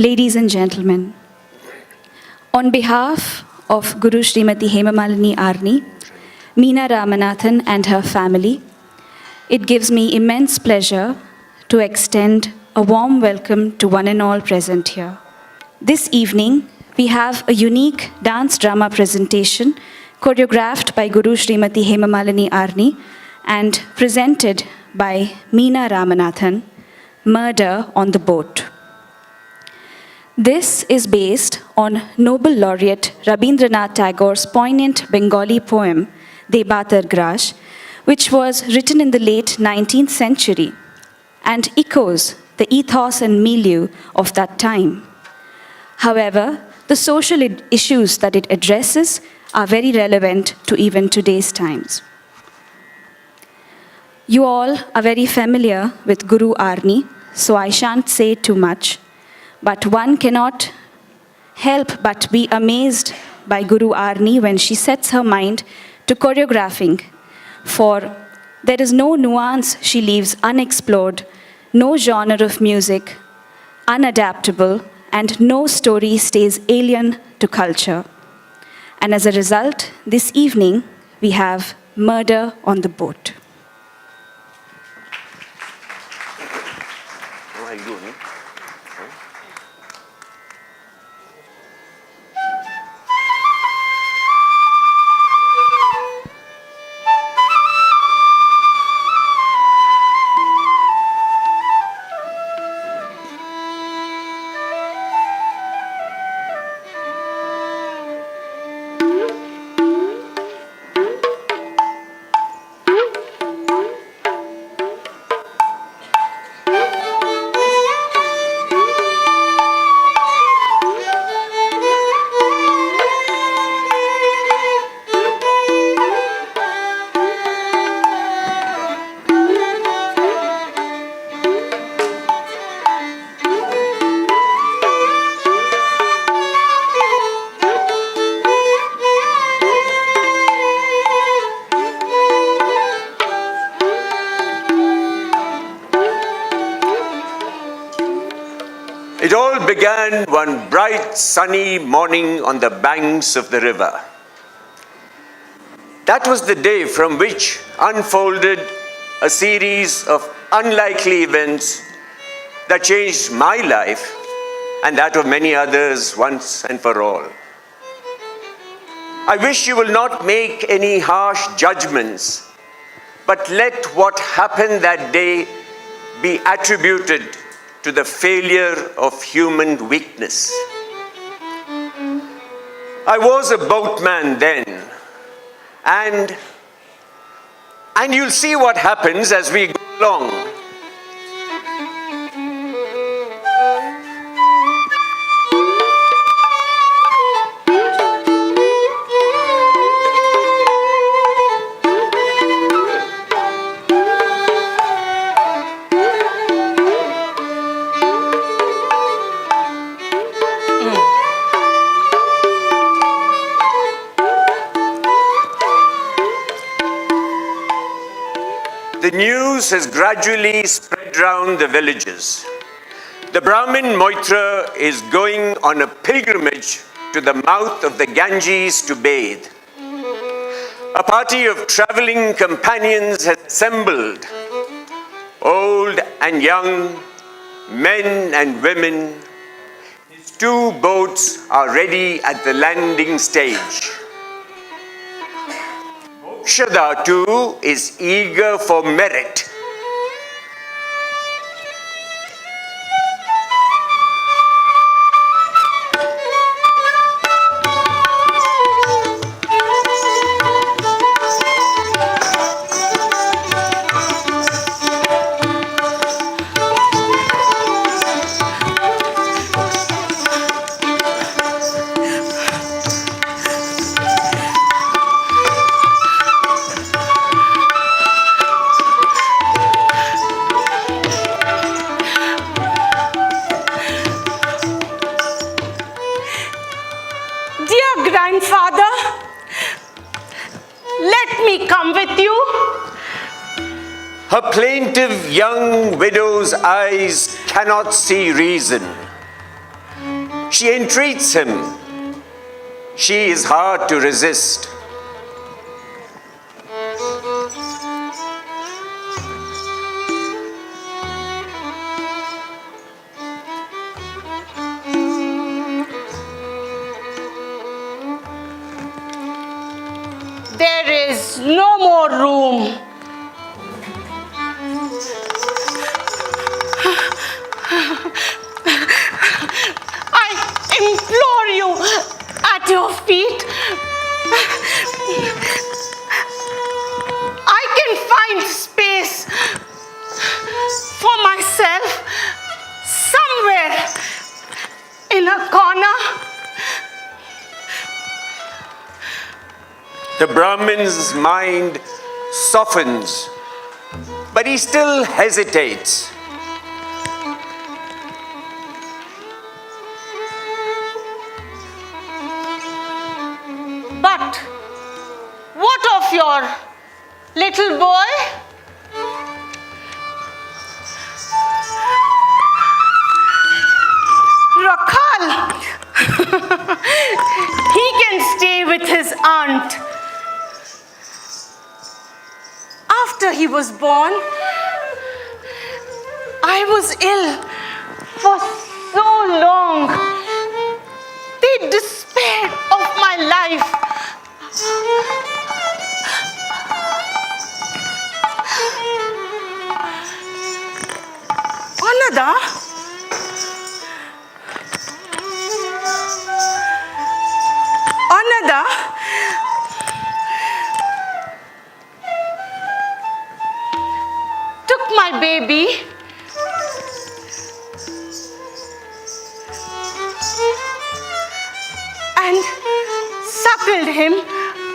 Ladies and gentlemen, on behalf of Guru Srimati Hemamalini Arni, Meena Ramanathan and her family, it gives me immense pleasure to extend a warm welcome to one and all present here. This evening, we have a unique dance drama presentation choreographed by Guru Srimati Hemamalini Arni and presented by Meena Ramanathan, Murder on the Boat. This is based on Nobel laureate Rabindranath Tagore's poignant Bengali poem, Debatar, gras, which was written in the late 19th century and echoes the ethos and milieu of that time. However, the social issues that it addresses are very relevant to even today's times. You all are very familiar with Guru Arni, so I shan't say too much, but one cannot help but be amazed by Guru Arni when she sets her mind to choreographing, for there is no nuance she leaves unexplored, no genre of music unadaptable, and no story stays alien to culture. And as a result, this evening, we have Murder on the Boat. It all began one bright, sunny morning on the banks of the river. That was the day from which unfolded a series of unlikely events that changed my life and that of many others once and for all. I wish you will not make any harsh judgments, but let what happened that day be attributed to the failure of human weakness. I was a boatman then, and you'll see what happens as we go along. The news has gradually spread round the villages. The Brahmin Moitra is going on a pilgrimage to the mouth of the Ganges to bathe. A party of traveling companions has assembled. Old and young, men and women. His two boats are ready at the landing stage. Shada too is eager for merit. Grandfather, let me come with you. Her plaintive young widow's eyes cannot see reason. She entreats him. She is hard to resist. There is no more room. I implore you at your feet. I can find space for myself somewhere in a corner. The Brahmin's mind softens, but he still hesitates. But what of your little boy? Rakhal. He can stay with his aunt. After he was born, I was ill for so long. They despaired of my life. Anada, Anada, took my baby and suckled him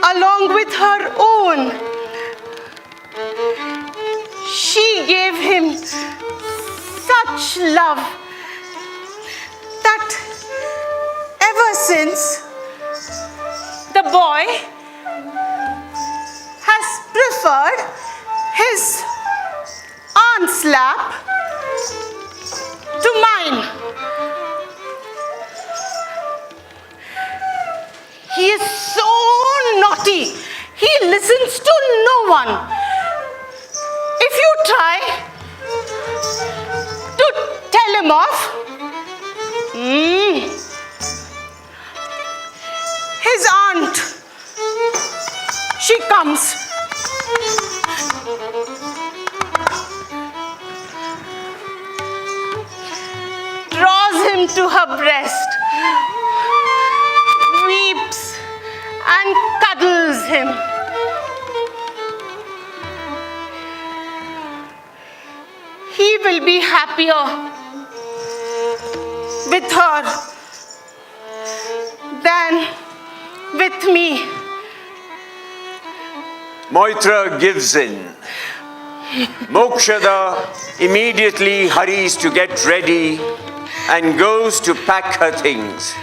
along with her own. She gave him such love that ever since the boy has preferred his aunt's lap to mine. He is so naughty. He listens to no one. If you try to tell him off, his aunt, she comes. Draws him to her breast, weeps and cuddles him. He will be happier with her than with me. Moitra gives in. Mokshada immediately hurries to get ready and goes to pack her things.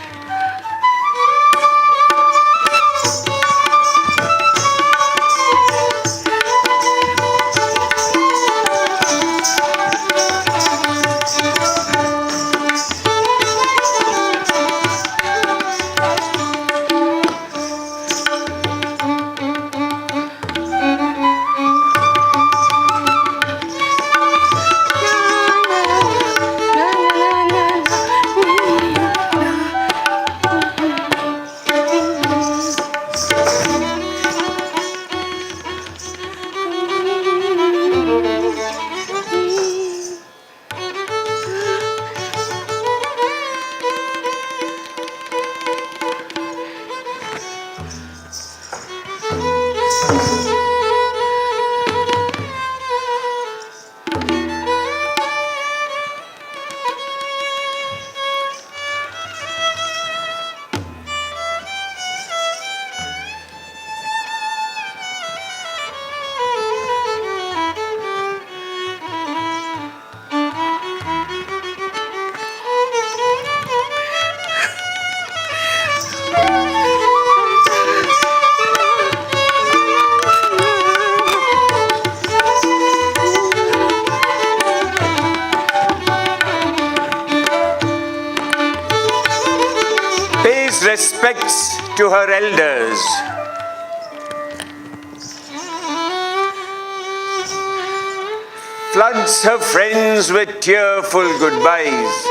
to her elders. Floods her friends with tearful goodbyes.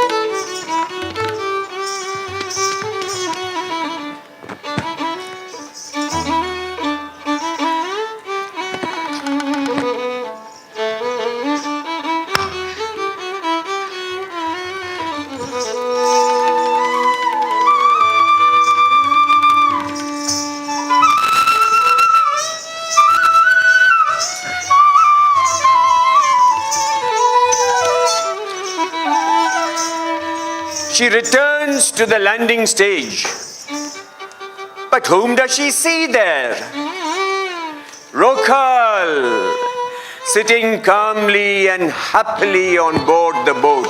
She returns to the landing stage. But whom does she see there? Rokhal, sitting calmly and happily on board the boat.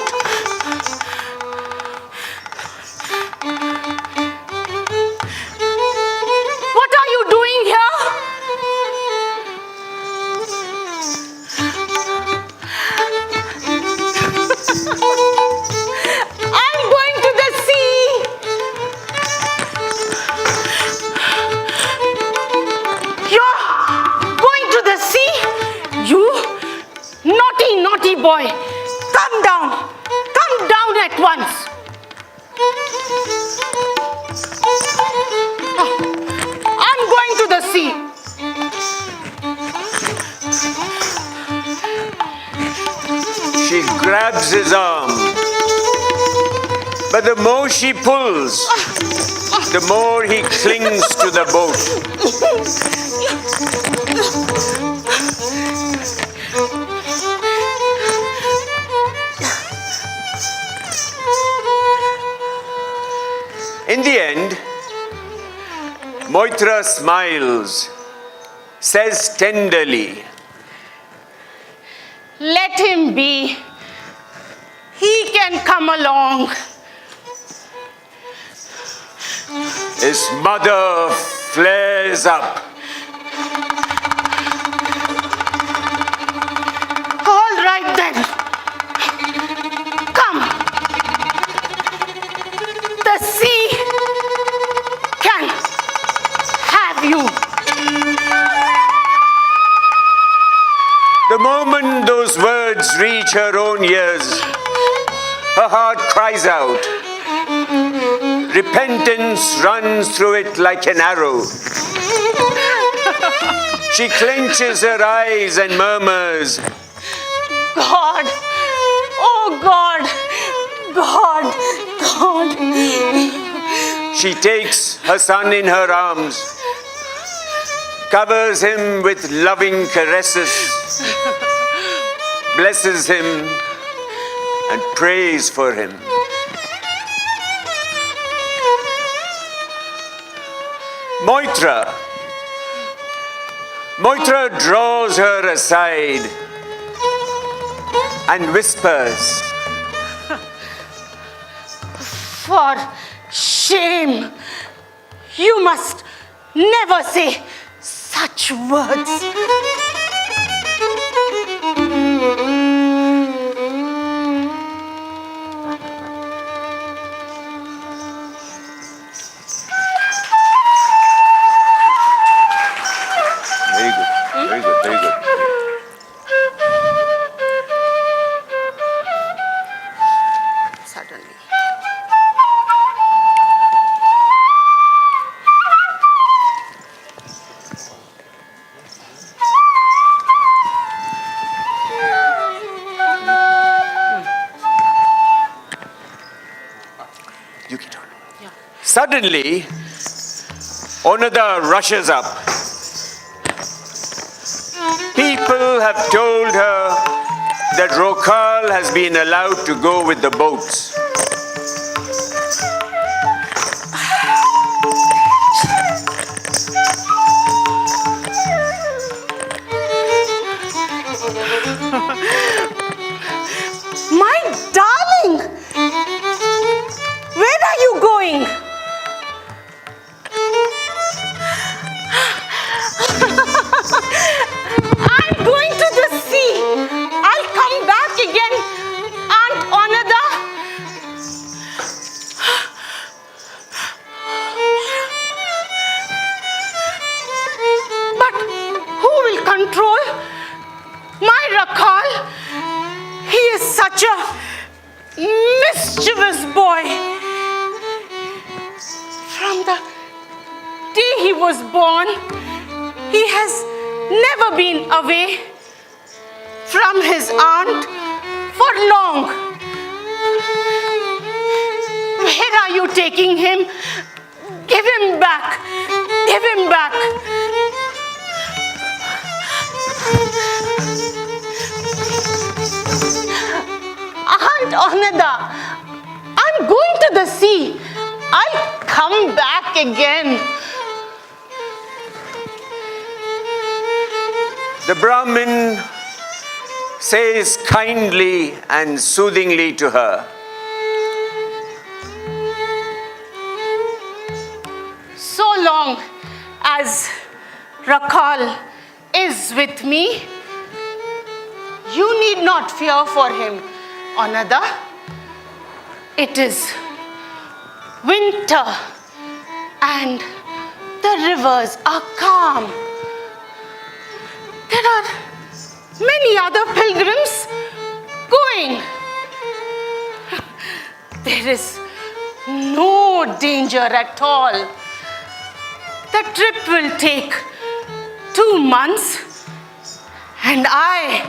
What are you doing here? I'm going to the sea. You're going to the sea? You naughty, naughty boy. Come down. Come down at once. I'm going to the sea. She grabs his arm. But the more she pulls, the more he clings to the boat. In the end, Moitra smiles, says tenderly, Let him be. He can come along. his mother flares up. All right then. Come. The sea can have you. The moment those words reach her own ears, her heart cries out. Repentance runs through it like an arrow. She clenches her eyes and murmurs, God. Oh God. God. God. She takes her son in her arms, covers him with loving caresses, blesses him, and prays for him. Moitra draws her aside and whispers, For shame. You must never say such words. Very good, very good, very good. Suddenly. You get on. Suddenly, Onada rushes up. People have told her that Rokhal has been allowed to go with the boats. My darling! Where are you going? I'm going to the sea. I'll come back again, Aunt Onada. such a mischievous boy. From the day he was born, he has never been away from his aunt for long. Where are you taking him? Give him back. Give him back. Aunt Onada, I'm going to the sea. I'll come back again. The Brahmin says kindly and soothingly to her, So long as Rakal is with me, you need not fear for him, Onada. It is winter and the rivers are calm. There are many other pilgrims going. There is no danger at all. The trip will take 2 months, and I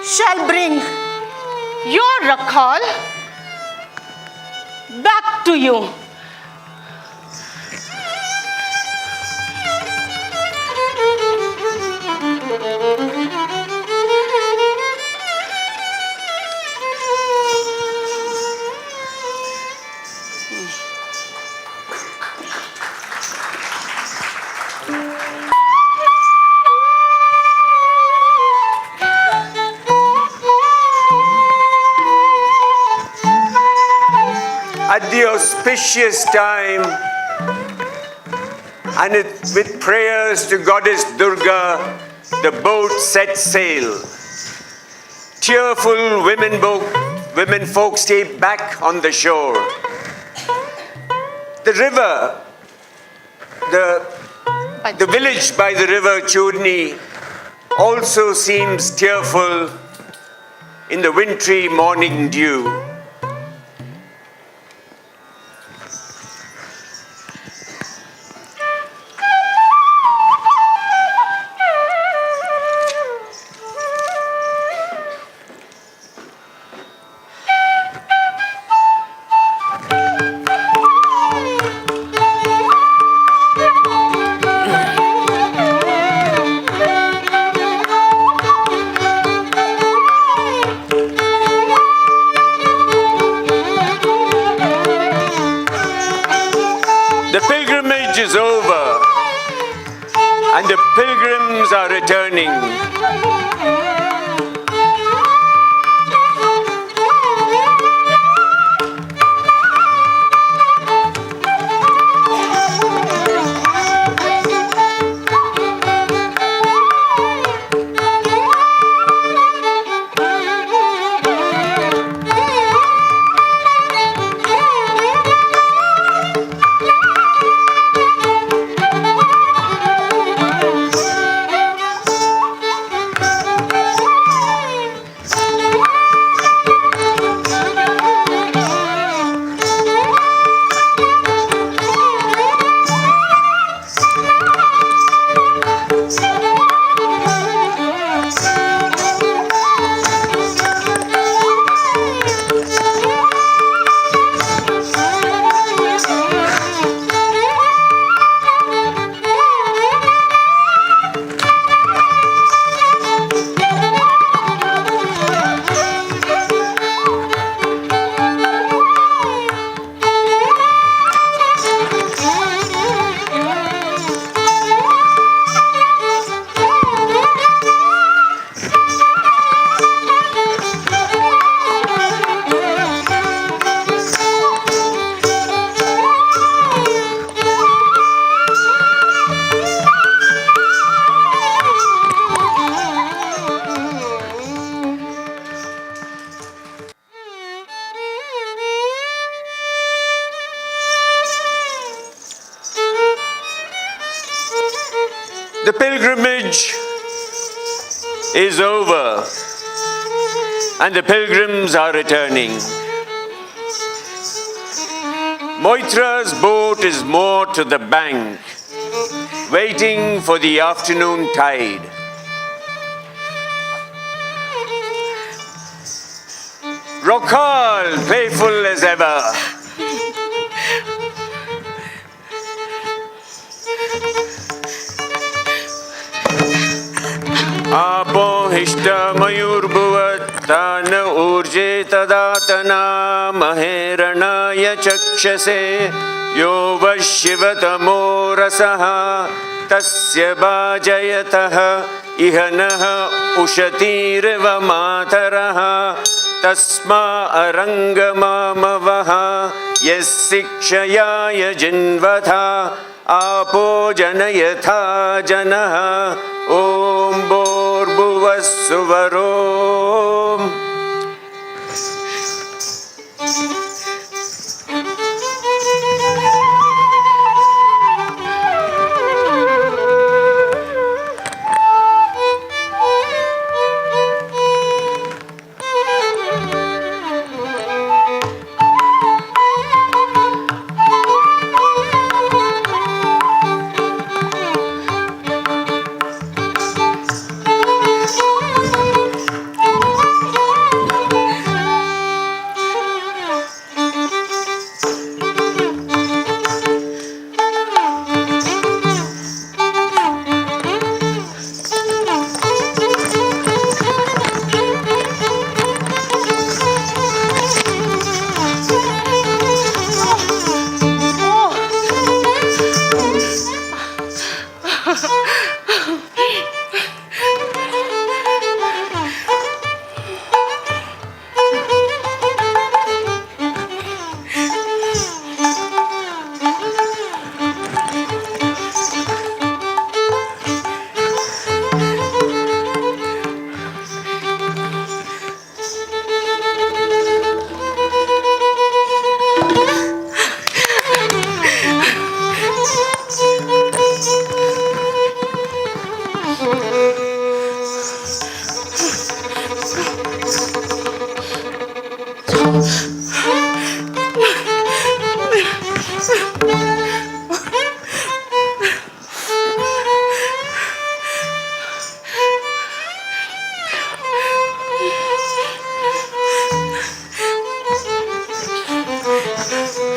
shall bring your Rakal back to you. at the auspicious time, and with prayers to Goddess Durga, the boat set sail. Tearful women folk stay back on the shore. The river, the village by the river Churni also seems tearful in the wintry morning dew. Is over and the pilgrims are returning. The pilgrimage is over and the pilgrims are returning. Moitra's boat is moored to the bank, waiting for the afternoon tide. Rokhal, playful as ever. Apo hishta mayurbhuvat tana urje tadatana maheranaya chakshase yo vashivatamo rasaha tasya bhajayataha ihanaha ushatirva mataraha tasma arangamamavaha yasikshayaya jinvatha apo janayatha janaha om bhuvassuvarom.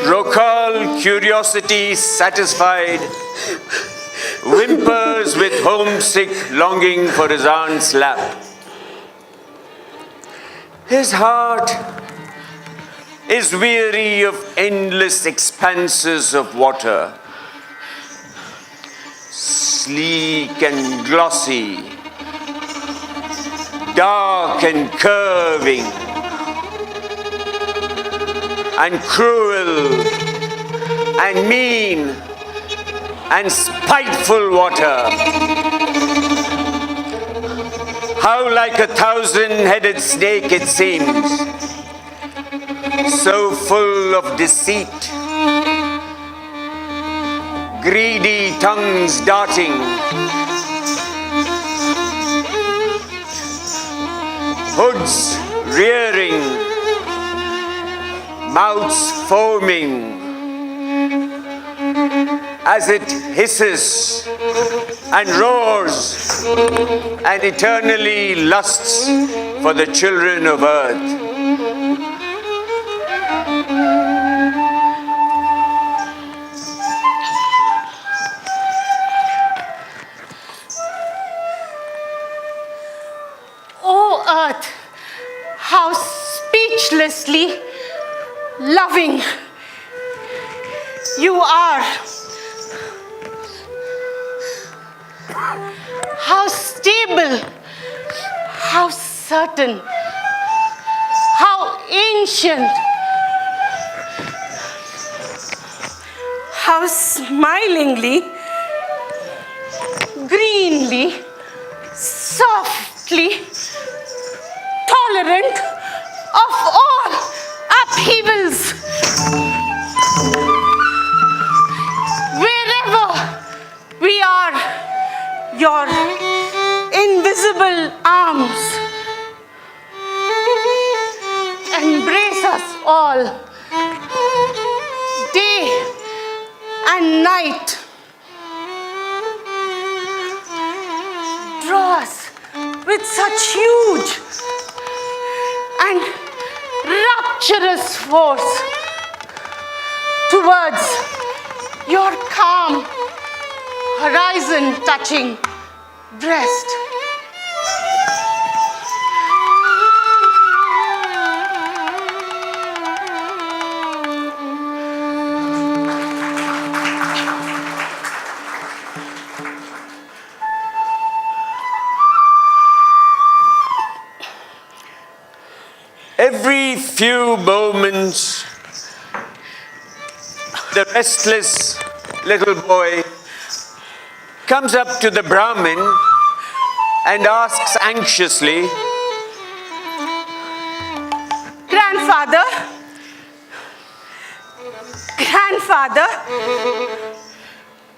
Rokhal, curiosity satisfied, whimpers with homesick longing for his aunt's lap. His heart is weary of endless expanses of water, sleek and glossy, dark and curving, and cruel and mean and spiteful water. How like a 1,000-headed snake it seems, so full of deceit, greedy tongues darting, hoods rearing, mouths foaming, as it hisses and roars and eternally lusts for the children of earth. Oh, earth, how speechlessly loving you are. How stable, how certain, how ancient, how smilingly, greenly, softly, tolerant of all upheavals. Wherever we are, your invisible arms all, day and night. Draws with such huge and rapturous force towards your calm, horizon-touching breast. Every few moments, the restless little boy comes up to the Brahmin and asks anxiously, Grandfather,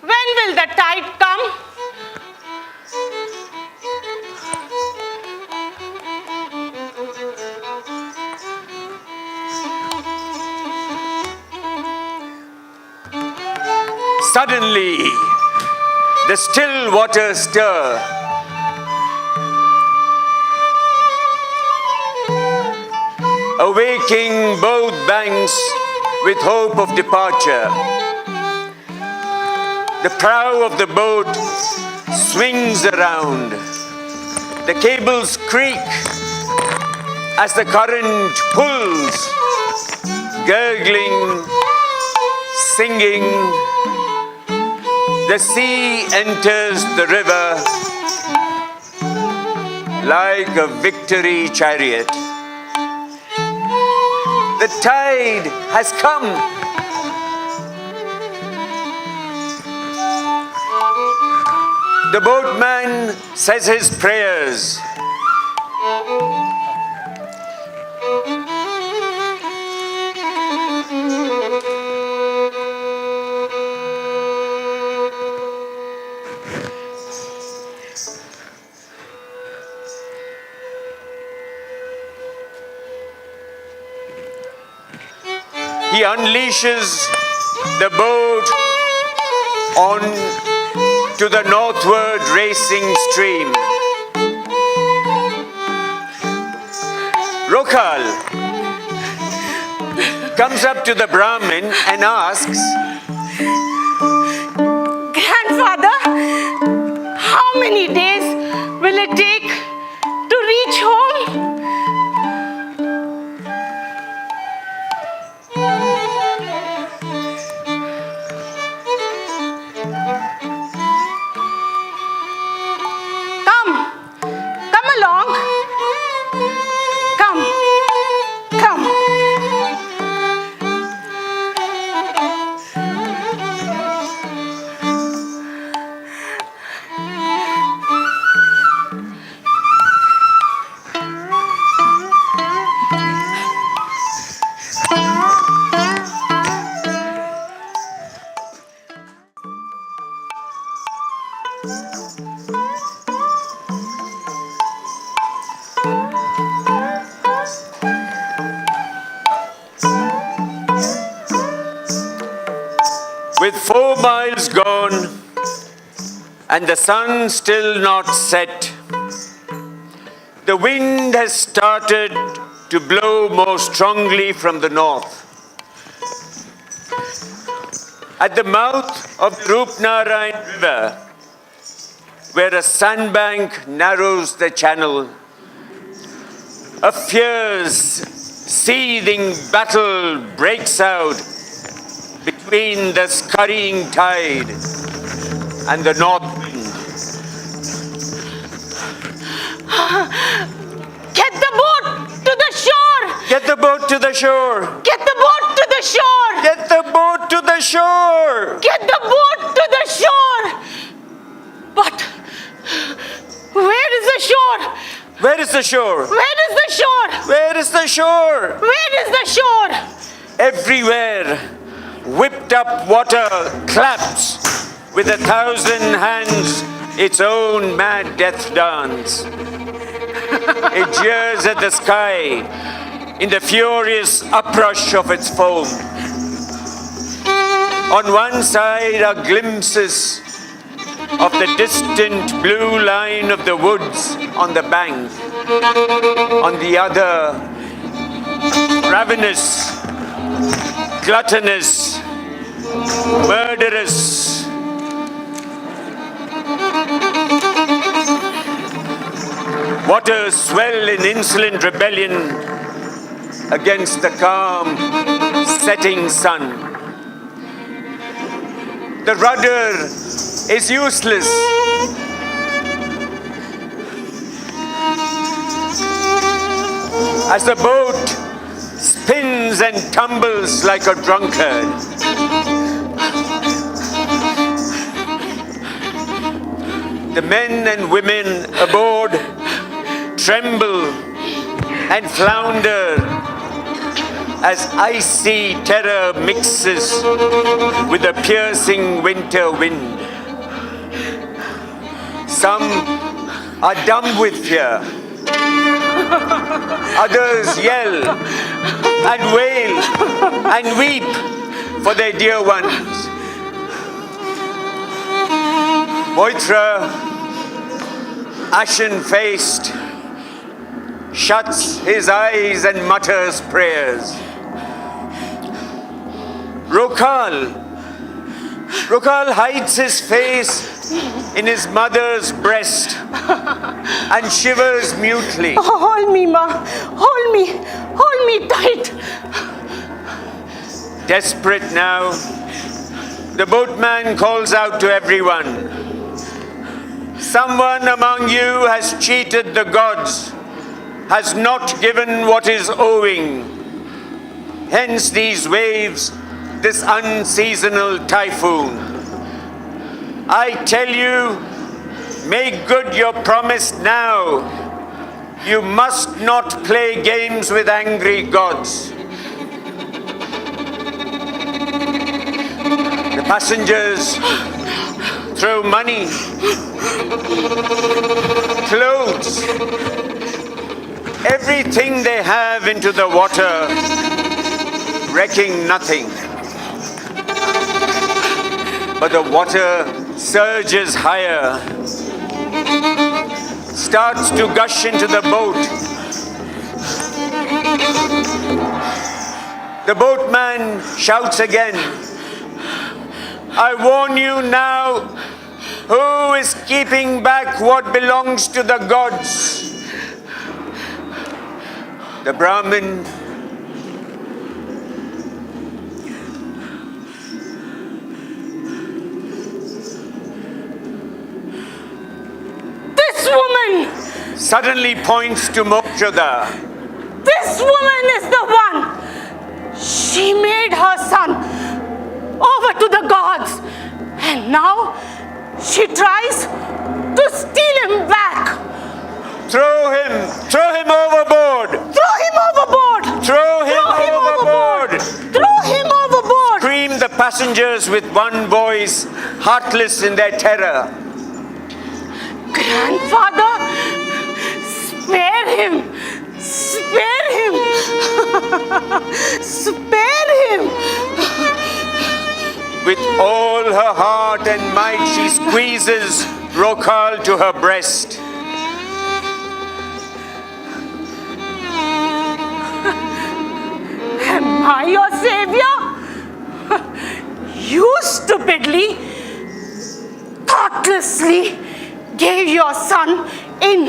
when will the tide come? Suddenly, the still waters stir. Awaking both banks with hope of departure. The prow of the boat swings around. The cables creak as the current pulls, gurgling, singing. The sea enters the river like a victory chariot. The tide has come. The boatman says his prayers. He unleashes the boat on to the northward racing stream. Rokhal comes up to the Brahmin and asks, Grandfather, how many days will it take to reach home? Come along. Come. with 4 miles gone and the sun still not set, the wind has started to blow more strongly from the north. At the mouth of the Rupnarayan River, where a sandbank narrows the channel, a fierce, seething battle breaks out between the scurrying tide and the north wind. Get the boat to the shore! Get the boat to the shore! Get the boat to the shore! Get the boat to the shore! Get the boat to the shore! But where is the shore? Where is the shore? Where is the shore? Where is the shore? Where is the shore? Everywhere, whipped up water claps with 1,000 hands its own mad death dance. It jeers at the sky, in the furious uprush of its foam. On one side are glimpses of the distant blue line of the woods on the bank. On the other, ravenous, gluttonous, murderous. Waters swell in insolent rebellion against the calm, setting sun. The rudder is useless. As the boat spins and tumbles like a drunkard. The men and women aboard tremble and flounder as icy terror mixes with the piercing winter wind. Some are dumb with fear. Others yell and wail and weep for their dear ones. Moitra, ashen-faced, shuts his eyes and mutters prayers. Rokal hides his face in his mother's breast and shivers mutely. Oh, hold me, Ma. Hold me tight. Desperate now, the boatman calls out to everyone. Someone among you has cheated the gods, has not given what is owing. Hence these waves, this unseasonal typhoon. I tell you, make good your promise now. You must not play games with angry gods. The passengers throw money, clothes, everything they have into the water, wrecking nothing. But the water surges higher, starts to gush into the boat. The boatman shouts again, I warn you now, who is keeping back what belongs to the gods? The Brahmin suddenly points to Mokshoda. This woman is the one. She made her son over to the gods. And now she tries to steal him back. Throw him overboard. Throw him overboard. Throw him overboard. Throw him overboard. Scream the passengers with one voice, heartless in their terror. Grandfather, spare him! Spare him! Spare him! With all her heart and might, she squeezes Rokal to her breast. Am I your savior? You stupidly, thoughtlessly gave your son in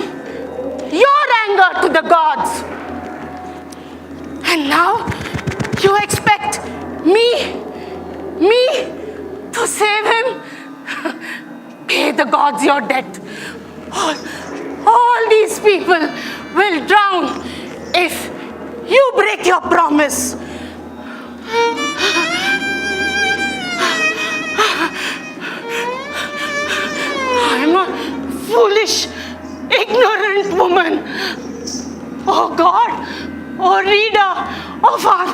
your anger to the gods. And now you expect me to save him? Pay the gods your debt. All these people will drown if you break your promise. I am a foolish, ignorant woman. Oh God, oh reader of our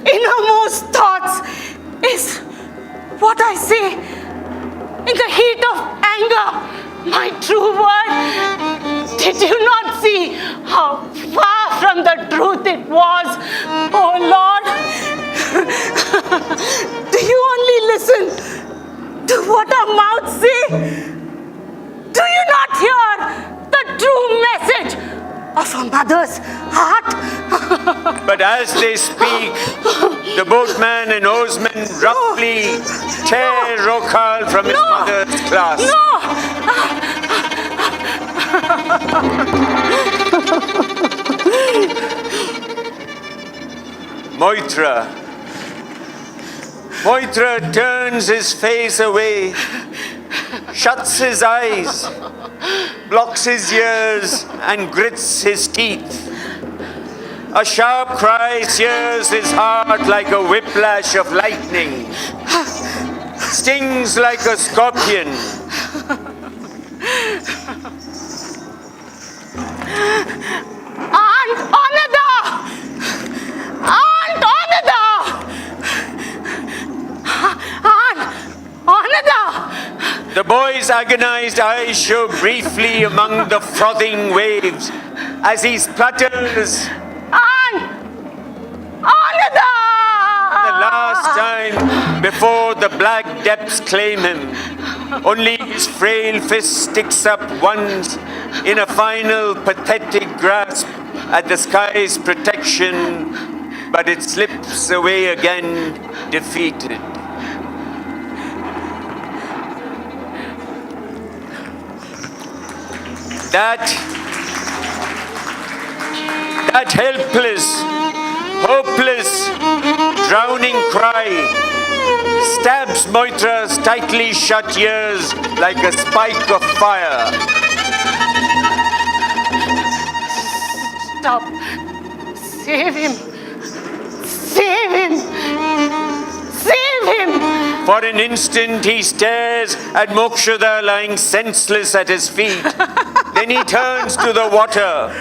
innermost thoughts, is what I say in the heat of anger my true word? Did you not see how far from the truth it was. Oh Lord, do you only listen to what our mouths say? Do you not hear the true message of a mother's heart? But as they speak, the boatman and oarsman roughly tear Rokhal from his mother's clasp. No! Moitra turns his face away, shuts his eyes, blocks his ears and grits his teeth. A sharp cry sears his heart like a whiplash of lightning, stings like a scorpion. Aunt Anada! Aunt Anada! Aunt Anada! The boy's agonized eyes show briefly among the frothing waves as he splutters. Aunt Anada! The last time before the black depths claim him, only his frail fist sticks up once in a final pathetic grasp at the sky's protection, but it slips away again, defeated. That helpless, hopeless, drowning cry stabs Moitra's tightly shut ears like a spike of fire. Stop. Save him. Save him. Save him. For an instant he stares at Mokshada lying senseless at his feet. Then he turns to the water.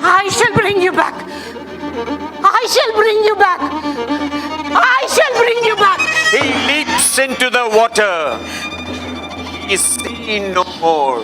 I shall bring you back. I shall bring you back. I shall bring you back. He leaps into the water. He is seen no more.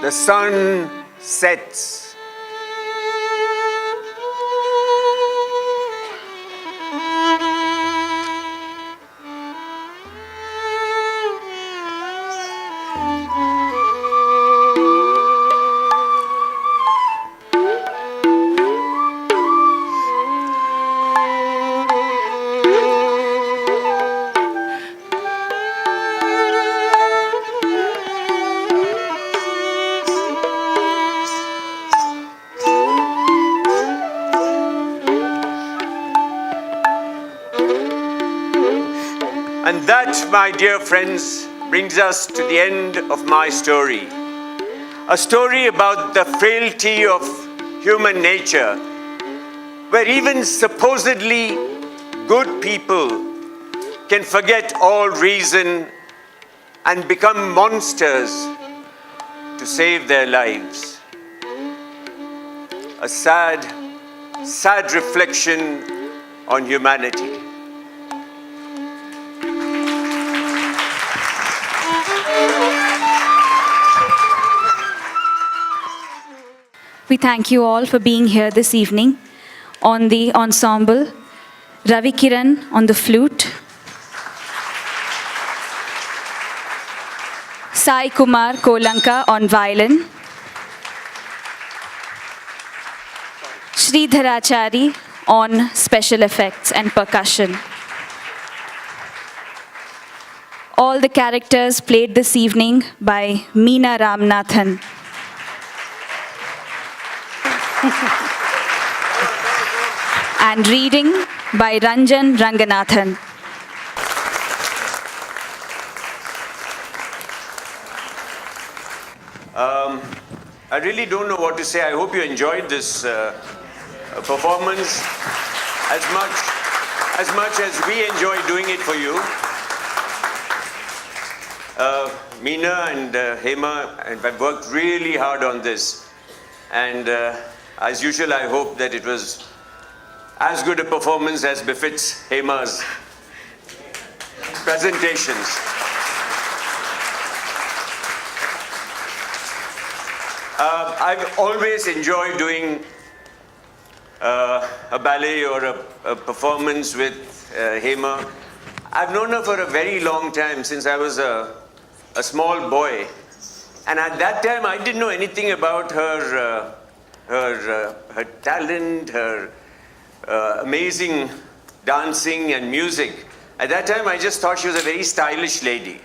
The sun sets. And that, my dear friends, brings us to the end of my story. A story about the frailty of human nature, where even supposedly good people can forget all reason and become monsters to save their lives. A sad, sad reflection on humanity. We thank you all for being here this evening. On the ensemble, Ravi Kiran on the flute, Sai Kumar Kolanka on violin, Sridharachari on special effects and percussion. All the characters played this evening by Meena Ramanathan. And reading by Ranjan Ranganathan. I really don't know what to say. I hope you enjoyed this performance as much as we enjoy doing it for you. Meena and Hema have worked really hard on this. And as usual, I hope that it was as good a performance as befits Hema's presentations. I've always enjoyed doing a ballet or a performance with Hema. I've known her for a very long time, since I was a small boy. And at that time, I didn't know anything about her talent, her amazing dancing and music. At that time, I just thought she was a very stylish lady.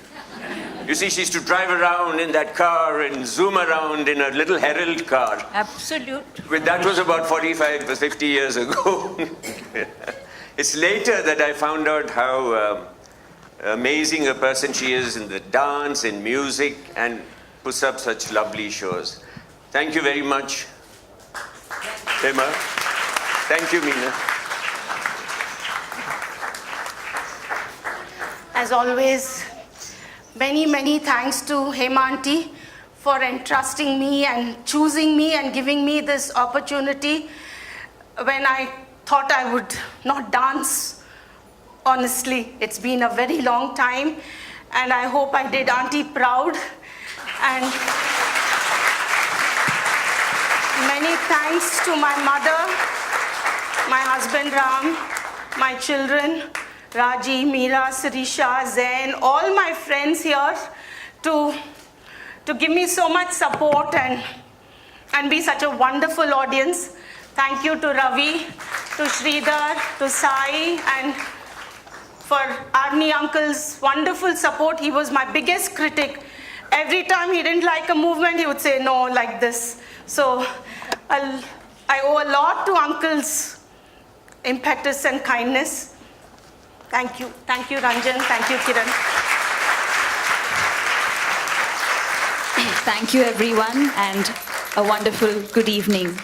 You see, she used to drive around in that car and zoom around in a little Herald car. Absolute. That was about 45 or 50 years ago. It's later that I found out how amazing a person she is in the dance and music, and puts up such lovely shows. Thank you very much, Hema. Thank you, Meena. As always, many, many thanks to Hema Aunty for entrusting me and choosing me and giving me this opportunity when I thought I would not dance. Honestly, it's been a very long time, and I hope I did Auntie proud. And many thanks to my mother, my husband Ram, my children, Raji, Meera, Sirisha, Zain, all my friends here to give me so much support and be such a wonderful audience. Thank you to Ravi, to Sridhar, to Sai, and for Arni uncle's wonderful support. He was my biggest critic. Every time he didn't like a movement, he would say, no, like this. So I owe a lot to uncle's impetus and kindness. Thank you. Thank you, Ranjan. Thank you, Kiran. Thank you, everyone, and a wonderful good evening.